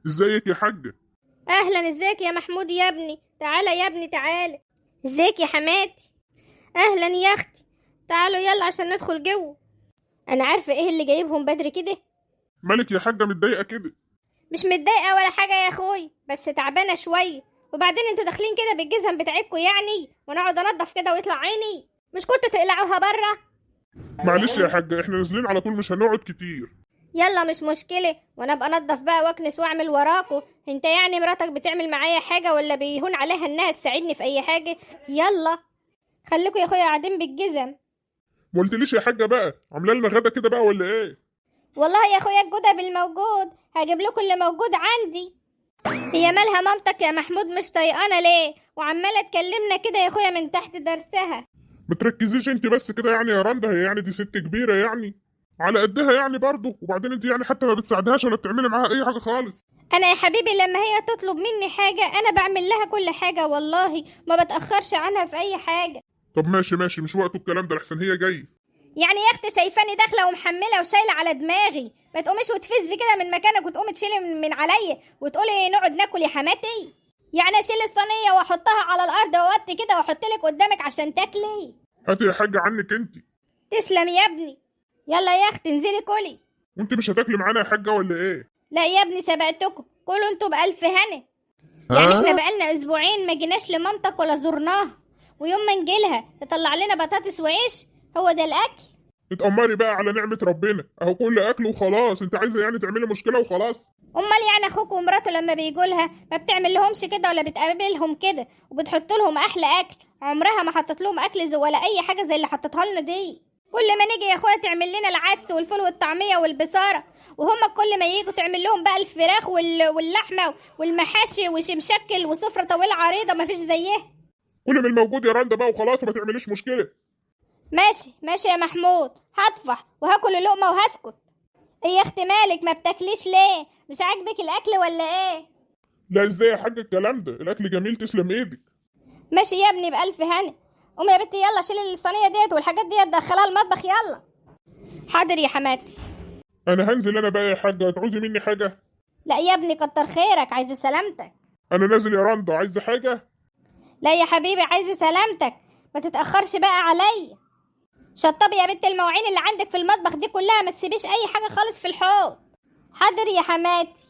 ازيك يا حاجة؟ اهلا، ازيك يا محمود يا ابني؟ تعالى يا ابني تعالى. ازيك يا حماتي؟ اهلا يا اختي. تعالوا يلا عشان ندخل جو. انا عارفه ايه اللي جايبهم بدري كده. مالك يا حاجة متضايقة كده؟ مش متضايقه ولا حاجه يا اخوي، بس تعبانه شويه. وبعدين انتوا داخلين كده بالجزم بتاعتكوا يعني، وانا اقعد انضف كده ويطلع عيني؟ مش كنتوا تقلعوها بره؟ معلش يا حاجة، احنا نازلين على طول مش هنقعد كتير. يلا مش مشكله، وانا ابقى انضف بقى واكنس واعمل وراكوا. انت يعني مراتك بتعمل معايا حاجه ولا بيهون عليها انها تساعدني في اي حاجه؟ يلا خليكوا يا اخويا قاعدين بالجزم. ما قلتليش يا حاجة بقى، عاملة لنا غدا كده بقى ولا ايه؟ والله يا اخويا الجودة بالموجود، هجيب لكم اللي موجود عندي. هي مالها مامتك يا محمود مش طايقانا ليه وعماله تكلمنا كده يا اخويا من تحت درسها؟ ما تركزيش انت بس كده يعني يا رندا، هي يعني دي ست كبيرة يعني على قدها يعني برضه، وبعدين انت يعني حتى ما بتساعدهاش ولا بتعملي معاها اي حاجة خالص. انا يا حبيبي لما هي تطلب مني حاجه انا بعمل لها كل حاجه، والله ما بتاخرش عنها في اي حاجه. طب ماشي ماشي، مش وقته الكلام ده لحسن هي جاي. يعني يا اختي شايفاني داخله ومحمله وشايله على دماغي، ما تقوميش وتفزي كده من مكانك وتقومي تشيلي من عليا وتقولي نقعد ناكل يا حماتي؟ يعني اشيل الصينيه واحطها على الارض واوطي كده واحط لك قدامك عشان تاكلي؟ هاتي يا حاجة عنك انت. تسلم يا ابني. يلا يا اختي انزلي كلي. وانت مش هتاكلي معانا يا حاجة ولا ايه؟ لا يا ابني سبقتكم، كلوا انتوا بألف هنا. يعني احنا بقالنا اسبوعين ما جيناش لمامتك ولا زرناها، ويوم ما نجيلها تطلع لنا بطاطس وعيش؟ هو ده الاكل؟ اتأمري بقى على نعمة ربنا، اهو كل اكل وخلاص. انت عايزة يعني تعملي مشكلة وخلاص؟ امال يعني اخوك ومراته لما بيجوا لها ما بتعمل لهمش كده ولا بتقابلهم كده وبتحط لهم احلى اكل؟ عمرها ما حطت لهم اكل ولا اي حاجه زي اللي حطتها لنا دي. كل ما نيجي يا اخويا تعمل لنا العدس والفول والطعميه والبصاره، وهم كل ما ييجوا تعمل لهم بقى الفراخ واللحمه والمحاشي وشمشكل وسفره طويله عريضه ما فيش زيها. كل من الموجود يا رندا بقى وخلاص، ما تعمليش مشكلة. ماشي ماشي يا محمود، هطفح وهاكل اللقمه وهسكت. ايه يا اختي مالك ما بتاكليش ليه؟ مش عاجبك الاكل ولا ايه؟ لا ازاي يا حاجة الكلام ده، الاكل جميل تسلم ايدك. ماشي يا ابني بألف هنا. قومي يا بنتي يلا شيلي الصينيه ديت والحاجات ديت دخلها المطبخ يلا. حاضر يا حماتي. انا هنزل انا بقى يا حاجة، هتعوزي مني حاجة؟ لا يا ابني كتر خيرك، عايزه سلامتك. انا نازل يا رندا، عايزة حاجة؟ لا يا حبيبي عايزه سلامتك، ما تتأخرش بقى عليا. شطبي يا بنت المواعين اللي عندك في المطبخ دي كلها، ما تسيبيش اي حاجه خالص في الحوض. حاضر يا حماتي.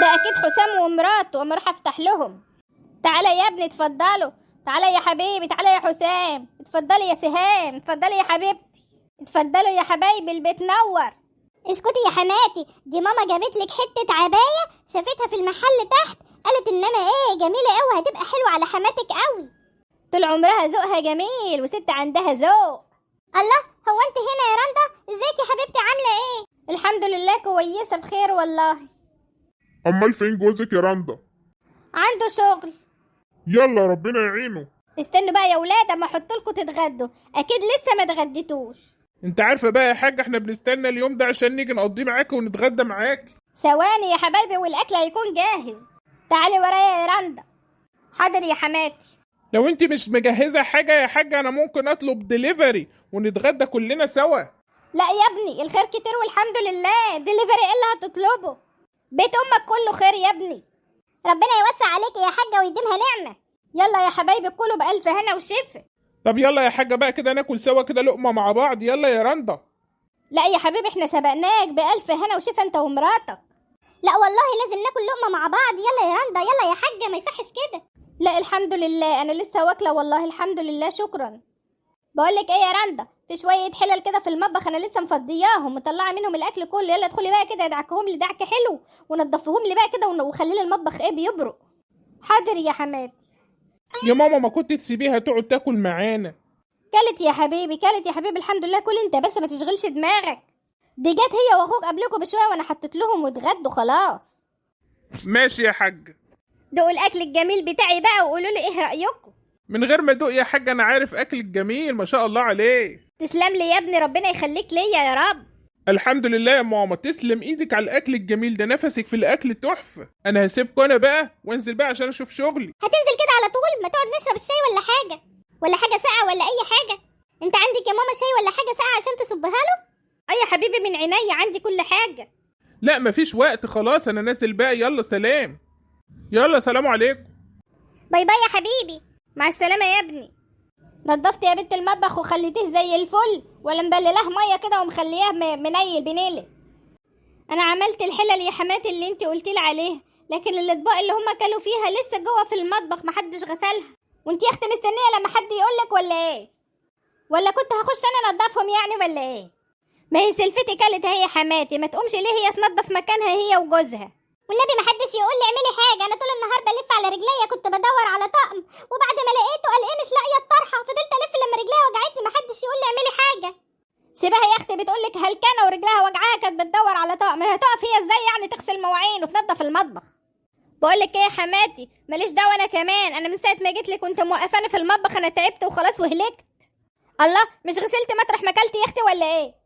ده اكيد حسام ومراته، واما اروح افتح لهم. تعالى يا ابني اتفضلوا. تعالى يا حبيبي، تعالى يا حسام، اتفضلي يا سهام، اتفضلي يا حبيبتي. اتفضلوا يا حبايبي البيت نور. اسكتي يا حماتي، دي ماما جابت لك حته عبايه شافتها في المحل تحت، قالت انما ايه جميله قوي، هتبقى حلوه على حماتك قوي. طول عمرها ذوقها جميل وست عندها ذوق. الله، هو انت هنا يا رندا؟ ازيك يا حبيبتي عامله ايه؟ الحمد لله كويسه بخير والله. امال فين جوزك يا رندا؟ عنده شغل. يلا ربنا يعينه. استنوا بقى يا ولاد اما احط لكم تتغدوا، اكيد لسه ما اتغديتوش. انت عارفه بقى يا حاج، احنا بنستنى اليوم ده عشان نيجي نقضيه معاك ونتغدى معاك. ثواني يا حبايبي والاكل هيكون جاهز. تعالي ورايا يا رندا. حاضر يا حماتي. لو انت مش مجهزه حاجه يا حاج انا ممكن اطلب دليفري ونتغدى كلنا سوا. لا يا ابني الخير كتير والحمد لله، دليفري ايه اللي هتطلبه؟ بيت امك كله خير يا ابني. ربنا يوسع عليك يا حاجه ويديمها نعمه. يلا يا حبايبي كلوا بألف هنا وشفا. طب يلا يا حاجه بقى كده ناكل سوا كده لقمه مع بعض، يلا يا رندا. لا يا حبيبي احنا سبقناك بألف هنا وشفا انت ومراتك. لا والله لازم ناكل لقمه مع بعض، يلا يا رندا يلا يا حاجه، ما يصحش كده. لا الحمد لله انا لسه واكله والله الحمد لله شكرا. بقولك ايه يا رندا، في شويه حلل كده في المطبخ انا لسه مفضياهم مطلعه منهم الاكل كله، يلا ادخلي بقى كده ادعكهم لي دعك حلو ونضفهم لي بقى كده وخلي لي المطبخ ايه بيبرق. حاضر يا حماتي. يا ماما ما كنت تسيبيها تقعد تاكل معانا. كلت يا حبيبي كلت يا حبيبي الحمد لله، كل انت بس ما تشغلش دماغك. دي جت هي واخوك قبلكوا بشويه وانا حطيت لهم واتغدوا خلاص. ماشي يا حاج. دوقوا الاكل الجميل بتاعي بقى وقولوا لي ايه رايكم. من غير ما ادوق يا حاج، انا عارف اكلك جميل ما شاء الله عليه. تسلم لي يا ابني، ربنا يخليك ليا يا رب. الحمد لله يا ماما، تسلم ايدك على الاكل الجميل ده، نفسك في الاكل تحفه. انا هسيبكم انا بقى وانزل بقى عشان اشوف شغلي. هتنزل كده على طول؟ ما تقعد نشرب الشاي ولا حاجه، ولا حاجه ساقعه ولا اي حاجه. انت عندك يا ماما شاي ولا حاجه ساقعه عشان تصبها له؟ اي يا حبيبي من عينيا عندي كل حاجه. لا مفيش وقت، خلاص انا نازل بقى، يلا سلام. يلا سلام عليكم. باي باي يا حبيبي. مع السلامة يا ابني. نضفت يا بنت المطبخ وخليتيه زي الفل ولا مبللاه ميه كده ومخلياه منيل بنيله؟ انا عملت الحلل يا حماتي اللي انت قلتيلي عليها، لكن الاطباق اللي هم كلوا فيها لسه جوه في المطبخ محدش غسلها. وانت يا اختي مستنيه لما حد يقولك ولا ايه؟ ولا كنت هخش انا انضفهم يعني ولا ايه؟ ما هي سلفتي كلت اهي يا حماتي، ما تقومش ليه هي تنضف مكانها هي وجوزها؟ والنبي محدش يقول لي اعملي حاجه، انا طول النهار بلف على رجليا كنت بدور على طقم، وبعد ما لقيته قال ايه مش لاقيه الطرحه، فضلت الف لما رجليا وجعتني، محدش يقول لي اعملي حاجه. سيبها يا اختي، بتقولك هلكانه ورجلها وجعاها كانت بتدور على طقم، هتقف هي ازاي يعني تغسل مواعين وتنضف المطبخ؟ بقولك ايه يا حماتي، ماليش دعوه انا كمان، انا من ساعه ما جيت لك كنت موقفاني في المطبخ، انا تعبت وخلاص وهلكت. الله، مش غسلت مطرح ما اكلت يا اختي ولا ايه؟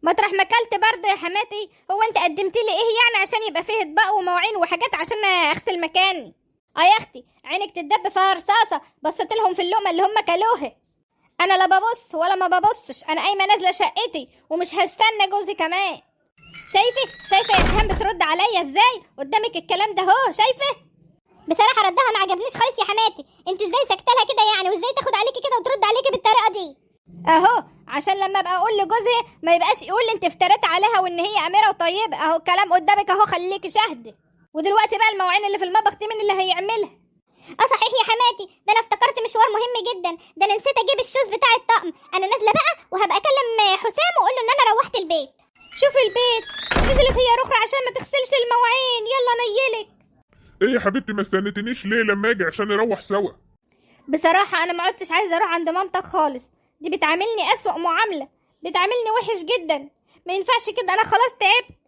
مطرح ما اكلت برضه يا حماتي، هو انت قدمتي لي ايه يعني عشان يبقى فيه اطباق ومواعين وحاجات عشان اغسل مكاني؟ يا اختي عينك تدب فيها رصاصه، بصيت لهم في اللقمه اللي هم كلوها. انا لا ببص ولا ما ببصش، انا قايمه نازله شقتي ومش هستنى جوزي كمان. شايفه يا سهام بترد عليا ازاي قدامك الكلام ده اهو؟ شايفه؟ بصراحه ردها ما عجبنيش خالص يا حماتي، انت ازاي سكتلها كده يعني، وازاي تاخد عليكي كده وترد عليكي بالطريقه دي؟ اهو عشان لما ابقى اقول لجوزها ما يبقاش يقول لي انت افتريت عليها وان هي اميره وطيبه، اهو الكلام قدامك اهو، خليكي شاهده. ودلوقتي بقى المواعين اللي في المطبخ دي مين اللي هيعملها؟ صحيح يا حماتي، ده انا افتكرت مشوار مهم جدا، ده انا نسيت اجيب الشوز بتاع الطقم، انا نازله بقى وهبقى اكلم حسام واقول له ان انا روحت البيت. شوفي البيت نزلت هي رخرة عشان ما تغسلش المواعين، يلا نيلك. ايه يا حبيبتي ما استنيتنيش ليه لما اجي عشان نروح سوا؟ بصراحه انا ما عدتش عايزه اروح عند مامتك خالص، دي بتعاملني اسوأ معامله، بتعاملني وحش جدا، ما ينفعش كده، انا خلاص تعبت.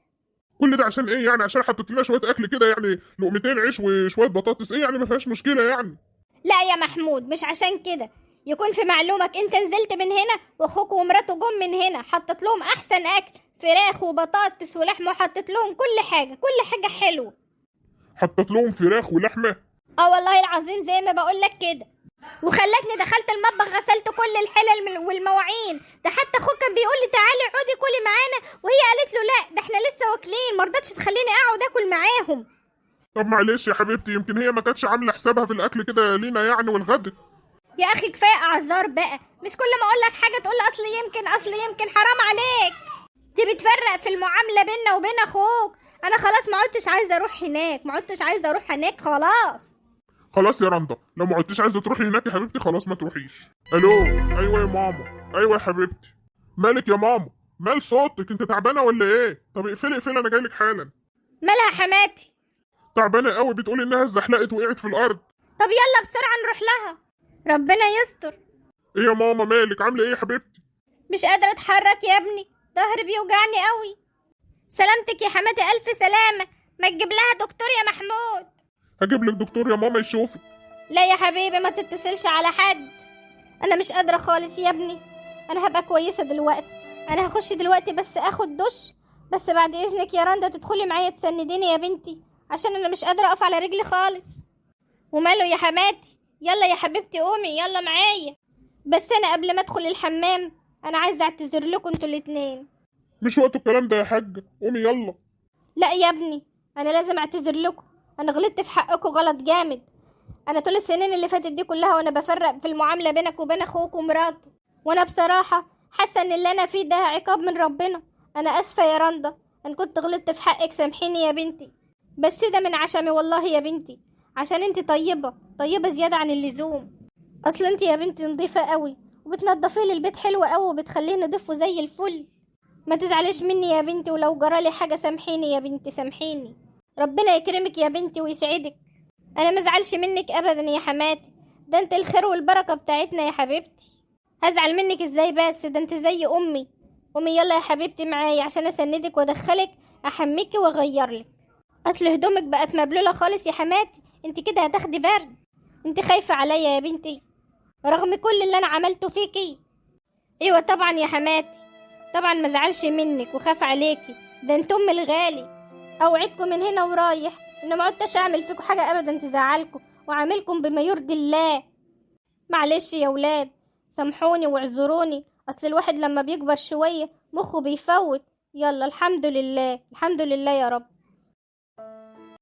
كل ده عشان ايه يعني؟ عشان حطيت لنا شويه اكل كده يعني، لقمتين عيش وشويه بطاطس، ايه يعني ما فيهاش مشكله يعني. لا يا محمود مش عشان كده، يكون في معلومك انت نزلت من هنا واخوك ومراته جم من هنا، حطت لهم احسن اكل، فراخ وبطاطس ولحمه، وحطت لهم كل حاجه حلوه. حطت لهم فراخ ولحمه؟ والله العظيم زي ما بقول لك كده، وخلتني دخلت المطبخ غسلت كل الحلل والمواعين، ده حتى اخوك كان بيقول لي تعالي اقعدي كلي معانا، وهي قالت له لا ده احنا لسه واكلين، ما رضتش تخليني اقعد اكل معاهم. طب معلش يا حبيبتي، يمكن هي ما كانتش عامله حسابها في الاكل كده لينا يعني والغد. يا اخي كفايه اعذار بقى، مش كل ما اقول لك حاجه تقول لي اصل يمكن، حرام عليك، دي بتفرق في المعامله بيننا وبين اخوك. انا خلاص ما عدتش عايزه اروح هناك، خلاص. خلاص يا رندا، لو ما عدتش عايزه تروحي هناك يا حبيبتي خلاص ما تروحيش. الو، ايوه يا ماما، ايوه يا حبيبتي. مالك يا ماما؟ مال صوتك؟ انت تعبانه ولا ايه؟ طب اقفلي انا جايلك حالا. مالها حماتي؟ تعبانه قوي، بتقولي انها اتزحلقت وقعت في الارض. طب يلا بسرعه نروح لها، ربنا يستر. ايه يا ماما مالك؟ عامله ايه يا حبيبتي؟ مش قادره اتحرك يا ابني، ظهري بيوجعني قوي. سلامتك يا حماتي، الف سلامه، ما تجيب لها دكتور يا محمود؟ هجيب لك دكتور يا ماما يشوفك. لا يا حبيبي ما تتصلش على حد، انا مش قادره خالص يا ابني، انا هبقى كويسه دلوقتي، انا هخش دلوقتي بس اخد دش، بس بعد اذنك يا رندا تدخلي معايا تسنديني يا بنتي، عشان انا مش قادره اقف على رجلي خالص. وماله يا حماتي؟ يلا يا حبيبتي قومي يلا معايا، بس انا قبل ما ادخل الحمام انا عايزه اعتذر لكم انتوا الاتنين. مش وقت الكلام ده يا حاجه، قومي يلا. لا يا ابني انا لازم اعتذر لكم، انا غلطت في حقكم غلط جامد، انا طول السنين اللي فاتت دي كلها وانا بفرق في المعامله بينك وبين اخوك ومراته، وانا بصراحه حاسه ان اللي انا فيه ده عقاب من ربنا. انا اسفه يا رندا، انا كنت غلطت في حقك، سامحيني يا بنتي، بس ده من عشمي والله يا بنتي، عشان انت طيبه زياده عن اللزوم. اصل انت يا بنتي نظيفه قوي، وبتنضفي لي البيت حلو قوي، وبتخليه نضيف زي الفل. ما تزعليش مني يا بنتي، ولو جرالي حاجه سامحيني يا بنتي، سامحيني، ربنا يكرمك يا بنتي ويسعدك. انا مزعلش منك ابدا يا حماتي، ده انت الخير والبركه بتاعتنا يا حبيبتي. هزعل منك ازاي بس؟ ده انت زي امي. قومي يلا يا حبيبتي معايا عشان اسندك وادخلك، احميكي واغيرلك. اصل هدومك بقت مبلوله خالص يا حماتي، انت كده هتاخدي برد. انت خايفه عليا يا بنتي رغم كل اللي انا عملته فيكي. ايوه طبعا يا حماتي، طبعا ما زعلش منك وخاف عليكي، ده انت ام الغالي. اوعدكم من هنا ورايح ان ما عدتش اعمل فيكم حاجه ابدا تزعلكم، وعاملكم بما يرضي الله. معلش يا ولاد، سامحوني واعذروني، اصل الواحد لما بيكبر شويه مخه بيفوت، يلا الحمد لله الحمد لله يا رب.